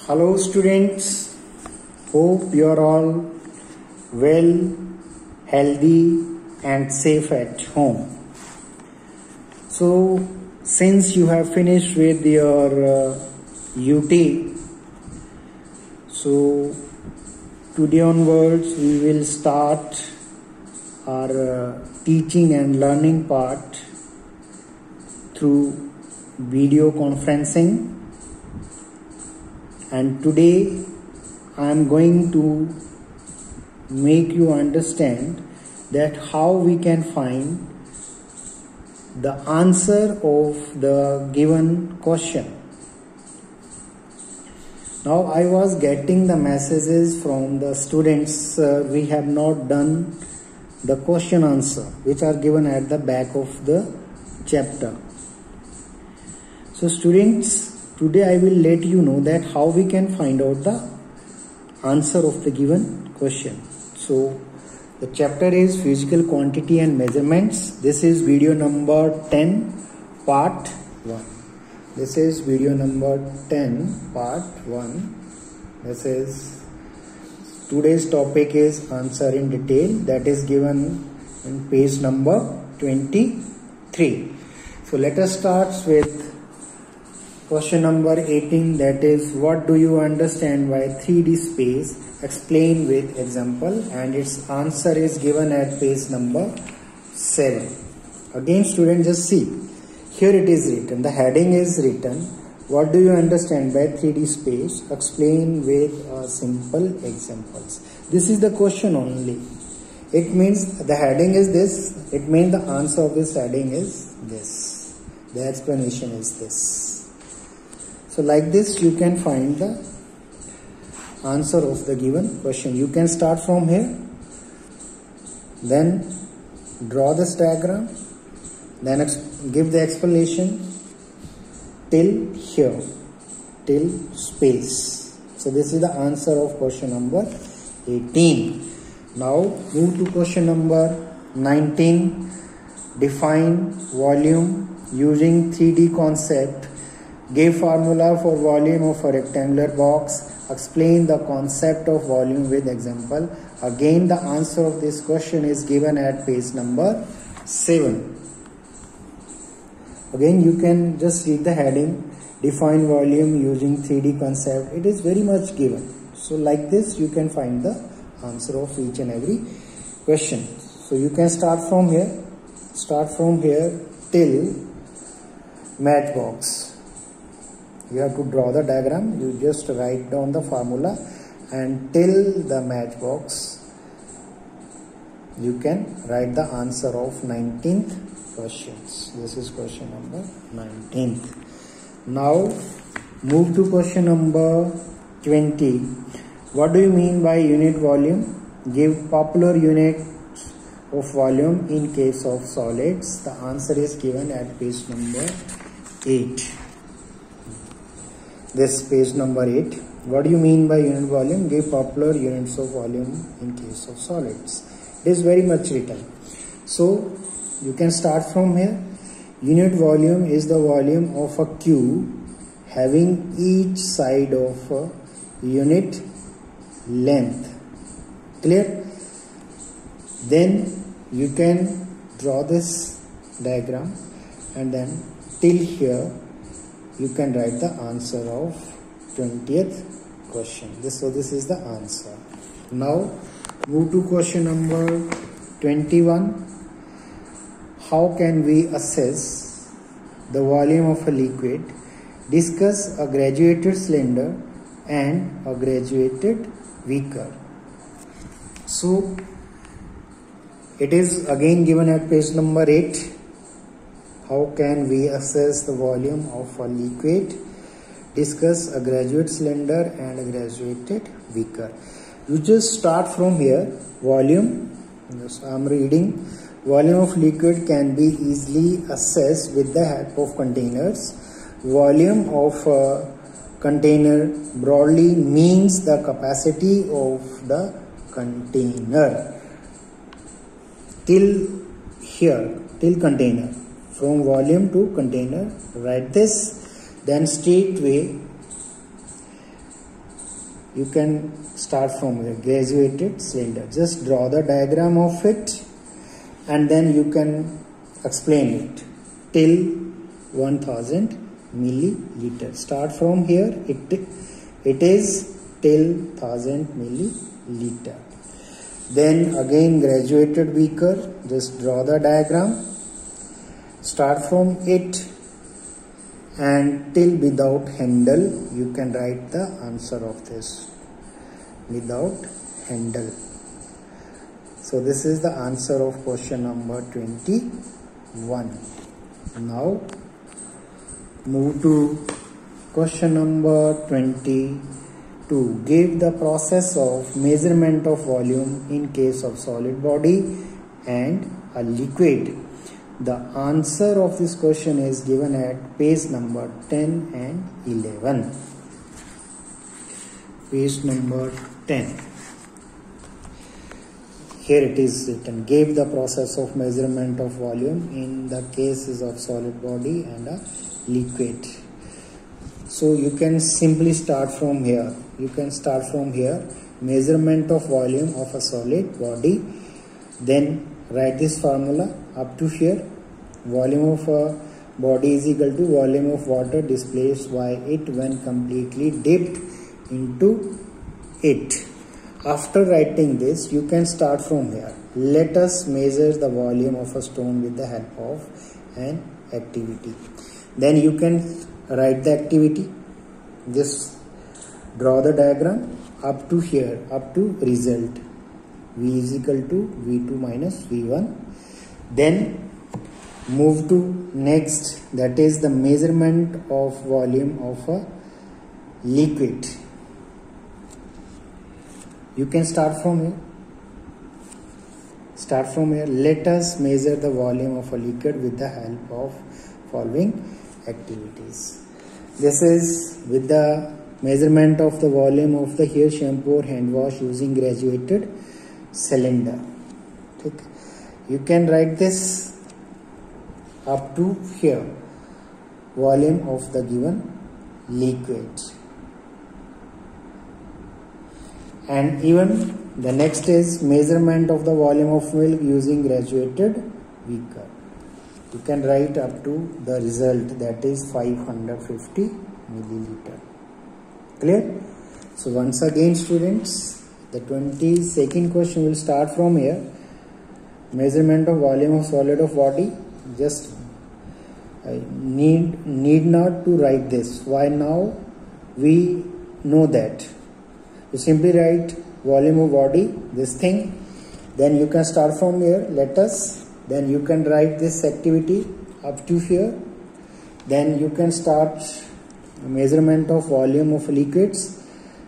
Hello students, hope you are all well, healthy and safe at home. So since you have finished with your UT, so today onwards we will start our teaching and learning part through video conferencing. And today I am going to make you understand that how we can find the answer of the given question. Now I was getting the messages from the students, we have not done the question answer which are given at the back of the chapter. So students, today I will let you know that how we can find out the answer of the given question. So the chapter is physical quantity and measurements. This is video number 10 part 1. This is video number 10 part 1. This is today's topic is answer in detail, that is given in page number 23. So let us start with question number 18, that is, what do you understand by 3D space? Explain with example, and its answer is given at page number 7. Again students, just see, here it is written, the heading is written, what do you understand by 3D space? Explain with simple examples. This is the question only. It means the heading is this, it means the answer of this heading is this, the explanation is this. So like this you can find the answer of the given question. You can start from here, then draw this diagram, then give the explanation till here, till space. So this is the answer of question number 18. Now move to question number 19. Define volume using 3D concept. Give formula for volume of a rectangular box. Explain the concept of volume with example. Again, the answer of this question is given at page number 7. Again, you can just read the heading. Define volume using 3D concept. It is very much given. So like this, you can find the answer of each and every question. So you can start from here. Start from here till matchbox. You have to draw the diagram. You just write down the formula and till the matchbox you can write the answer of 19th questions. This is question number 19th. Now move to question number 20. What do you mean by unit volume? Give popular units of volume in case of solids. The answer is given at page number 8. This page number 8. What do you mean by unit volume? Give popular units of volume in case of solids. It is very much written. So you can start from here. Unit volume is the volume of a cube having each side of a unit length. Clear? Then you can draw this diagram and then till here you can write the answer of 20th question. So this is the answer. Now move to question number 21. How can we assess the volume of a liquid? Discuss a graduated cylinder and a graduated beaker. So it is again given at page number 8. How can we assess the volume of a liquid? Discuss a graduate cylinder and a graduated beaker. You just start from here. Volume, I am reading. Volume of liquid can be easily assessed with the help of containers. Volume of a container broadly means the capacity of the container. Till here, till container. From volume to container, write this, then straightway you can start from the graduated cylinder. Just draw the diagram of it and then you can explain it till 1000 milliliter. Start from here, it is till 1000 milliliter. Then again graduated beaker, just draw the diagram, start from it and till without handle. You can write the answer of this, without handle. So this is the answer of question number 21. Now move to question number 22. Give the process of measurement of volume in case of solid body and a liquid. The answer of this question is given at page number 10 and 11. Page number 10. Here it is written, give the process of measurement of volume in the cases of solid body and a liquid. So you can simply start from here. Measurement of volume of a solid body. Then write this formula up to here. Volume of a body is equal to volume of water displaced by it when completely dipped into it. After writing this, you can start from here. Let us measure the volume of a stone with the help of an activity. Then you can write the activity. Just draw the diagram up to here, up to result. V is equal to V2 minus V1. Then move to next, that is the measurement of volume of a liquid. You can start from here. Let us measure the volume of a liquid with the help of following activities. This is with the measurement of the volume of the hair shampoo or hand wash using graduated cylinder. Okay. You can write this up to here, volume of the given liquid. And even the next is measurement of the volume of milk using graduated beaker. You can write up to the result, that is 550 milliliter. Clear? So once again students, the 22nd question will start from here. Measurement of volume of solid of body. Just need not to write this. Why? Now we know that. You simply write volume of body, this thing. Then you can start from here, let us. Then you can write this activity up to here. Then you can start measurement of volume of liquids.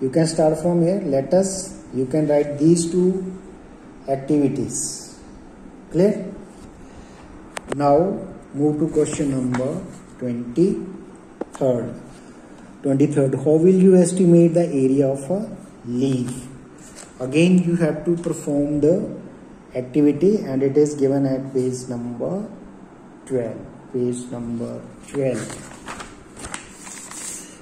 You can start from here, let us. You can write these two activities. Clear? Now move to question number 23rd. How will you estimate the area of a leaf? Again you have to perform the activity and it is given at page number 12. Page number 12.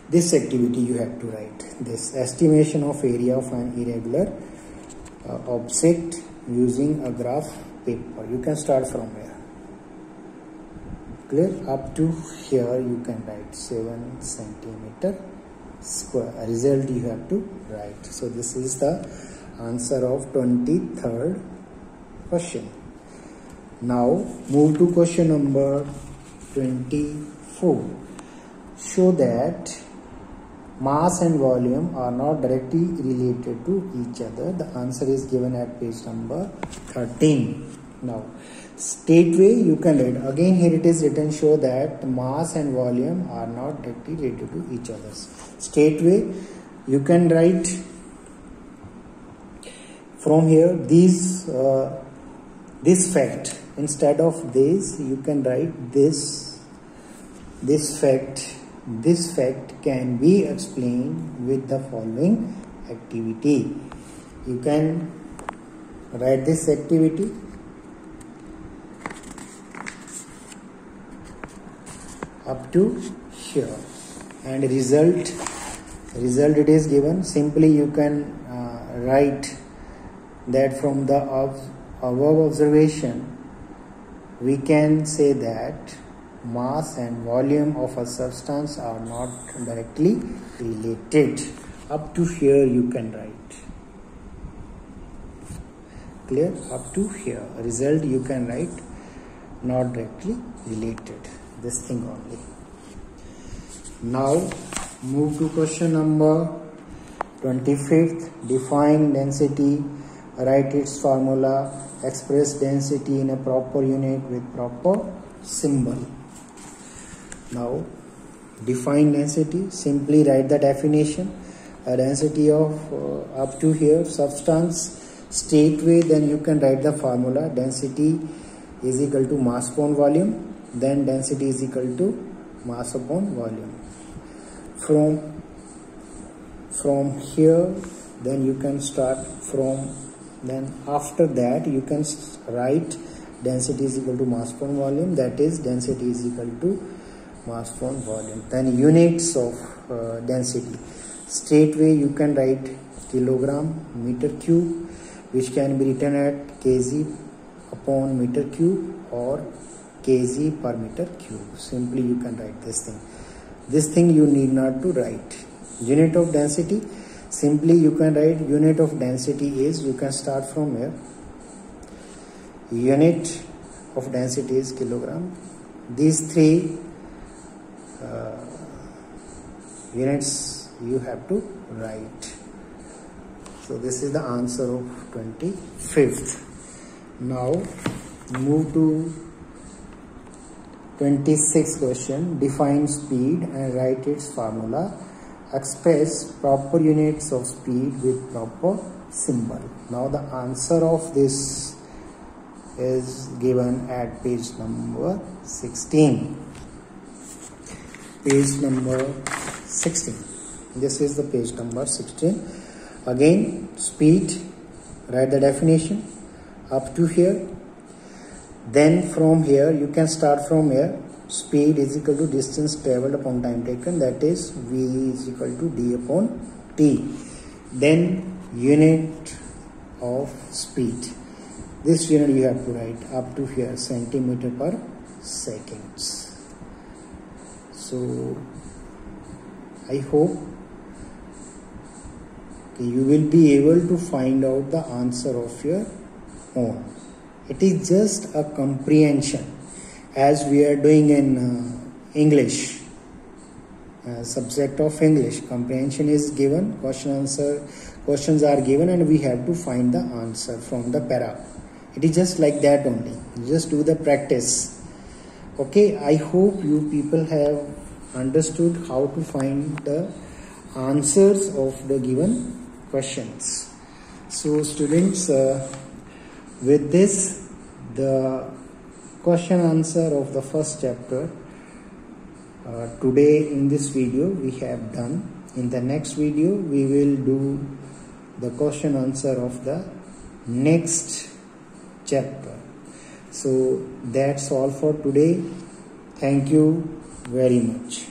This activity you have to write. This estimation of area of an irregular object using a graph paper. You can start from here. Clear? Up to here you can write 7 centimeter square. A result you have to write. So this is the answer of 23rd question. Now move to question number 24. Show that mass and volume are not directly related to each other. The answer is given at page number 13. Now straightway you can write. Again here it is written, show that mass and volume are not directly related to each other. Straightway you can write from here this fact. Instead of this you can write this fact. This fact can be explained with the following activity. You can write this activity up to here and result result it is given. Simply you can write that from the above observation we can say that mass and volume of a substance are not directly related. Up to here you can write. Clear? Up to here. Result you can write not directly related. This thing only. Now move to question number 25th. Define density. Write its formula. Express density in a proper unit with proper symbol. Now define density. Simply write the definition. A density of up to here substance state way, then you can write the formula. Density is equal to mass upon volume, then density is equal to mass upon volume. From here then you can start from, then after that you can write density is equal to mass upon volume, that is density is equal to mass upon volume. Then units of density straight way you can write kilogram meter cube, which can be written at kg upon meter cube or kg per meter cube. Simply you can write this thing. This thing you need not to write. Unit of density, simply you can write unit of density is, you can start from here. Unit of density is kilogram. These three units you have to write. So this is the answer of 25th. Now move to 26th question. Define speed and write its formula. Express proper units of speed with proper symbol. Now the answer of this is given at page number 16. Page number 16. This is the page number 16. Again, speed, write the definition up to here. Then from here you can start from here. Speed is equal to distance traveled upon time taken, that is V is equal to D upon T. Then unit of speed. This unit you have to write up to here, centimeter per seconds. So I hope you will be able to find out the answer of your own. It is just a comprehension, as we are doing in English, subject of English. Comprehension is given, questions are given, and we have to find the answer from the para. It is just like that only. You just do the practice. Okay, I hope you people have understood how to find the answers of the given questions. So students, with this, the question answer of the first chapter today in this video we have done. In the next video we will do the question answer of the next chapter. So that's all for today. Thank you very much.